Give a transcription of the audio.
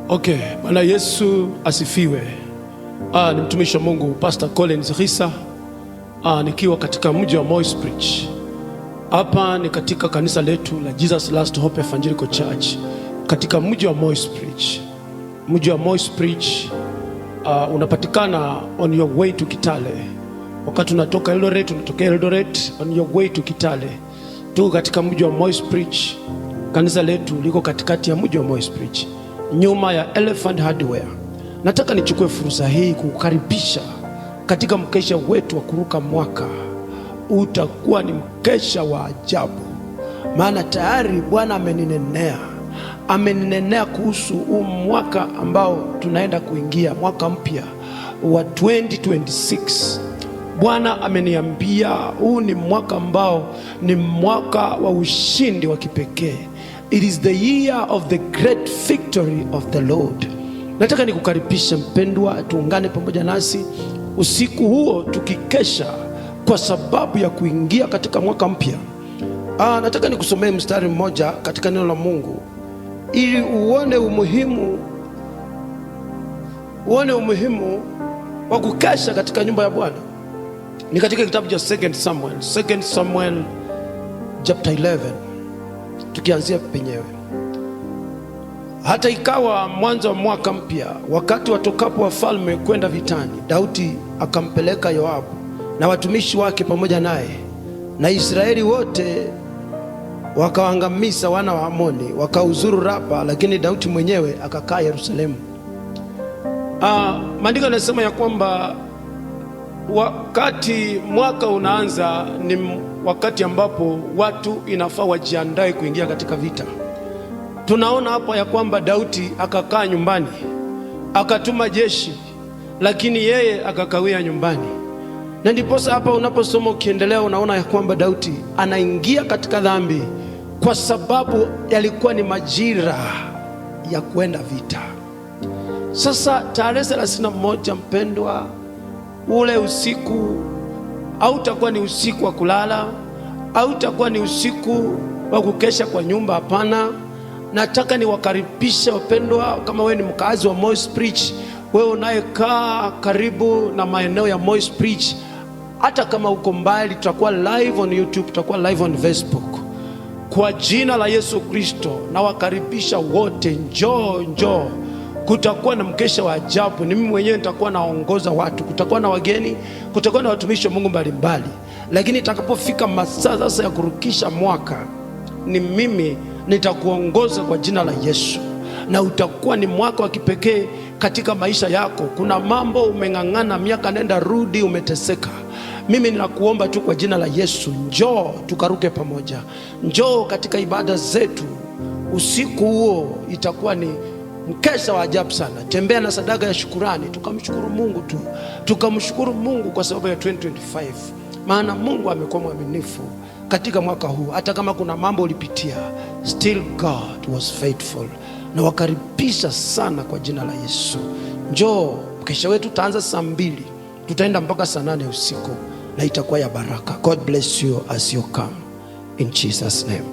Okay, Bwana Yesu asifiwe. Ni mtumishi wa Mungu Pastor Collins Risa, nikiwa katika mji wa Moisbridge. Hapa ni katika kanisa letu la Jesus Last Hope Evangelical Church katika mji wa Moisbridge. Mji wa Moisbridge unapatikana on your way to Kitale. Wakati unatoka Eldoret, unatokea Eldoret on your way to Kitale. Tuko katika mji wa Moisbridge. Kanisa letu liko katikati ya mji wa Moisbridge, nyuma ya Elephant Hardware. Nataka nichukue fursa hii kukukaribisha katika mkesha wetu wa kuruka mwaka. Utakuwa ni mkesha wa ajabu, maana tayari Bwana ameninenea kuhusu huu mwaka ambao tunaenda kuingia, mwaka mpya wa 2026. Bwana ameniambia huu ni mwaka ambao ni mwaka wa ushindi wa kipekee. It is the year of the great victory of the Lord. Nataka nikukaribisha mpendwa, tuungane pamoja nasi usiku huo tukikesha kwa sababu ya kuingia katika mwaka mpya. Nataka nikusomee mstari mmoja katika neno la Mungu ili uone umuhimu wa kukesha katika nyumba ya Bwana. Ni katika kitabu cha 2 Samuel chapter 11, tukianzia penyewe. Hata ikawa mwanzo wa mwaka mpya, wakati watokapo wafalme kwenda vitani, Daudi akampeleka Yoabu na watumishi wake pamoja naye, na Israeli wote wakawaangamiza wana wa Amoni, wakauzuru Raba, lakini Daudi mwenyewe akakaa Yerusalemu. Maandiko yanasema ya kwamba wakati mwaka unaanza ni wakati ambapo watu inafaa wajiandae kuingia katika vita. Tunaona hapa ya kwamba Daudi akakaa nyumbani, akatuma jeshi, lakini yeye akakawia nyumbani. Na ndiposa hapa unaposoma ukiendelea, unaona ya kwamba Daudi anaingia katika dhambi kwa sababu yalikuwa ni majira ya kwenda vita. Sasa tarehe 31, mpendwa, ule usiku hautakuwa ni usiku wa kulala, hautakuwa ni usiku wa kukesha kwa nyumba, hapana. Nataka niwakaribisha wapendwa, kama wewe ni mkazi wa Moisbridge, wewe unayekaa karibu na maeneo ya Moisbridge, hata kama uko mbali, tutakuwa live on YouTube, tutakuwa live on Facebook. Kwa jina la Yesu Kristo nawakaribisha wote, njoo. Kutakuwa na mkesha wa ajabu. Ni mimi mwenyewe nitakuwa naongoza watu, kutakuwa na wageni, kutakuwa na watumishi wa Mungu mbalimbali. Lakini itakapofika masaa sasa ya kurukisha mwaka, ni mimi nitakuongoza kwa jina la Yesu, na utakuwa ni mwaka wa kipekee katika maisha yako. Kuna mambo umeng'ang'ana, miaka nenda rudi, umeteseka. Mimi ninakuomba tu kwa jina la Yesu, njoo tukaruke pamoja. Njoo katika ibada zetu usiku huo, itakuwa ni mkesha wa ajabu sana. Tembea na sadaka ya shukurani, tukamshukuru Mungu tukamshukuru Mungu kwa sababu ya 2025, maana Mungu amekuwa mwaminifu katika mwaka huu. Hata kama kuna mambo ulipitia, still God was faithful. Na wakaribisha sana kwa jina la Yesu. Njoo, mkesha wetu utaanza saa 2, tutaenda mpaka saa 8 usiku, na itakuwa ya baraka. God bless you as you come in Jesus name.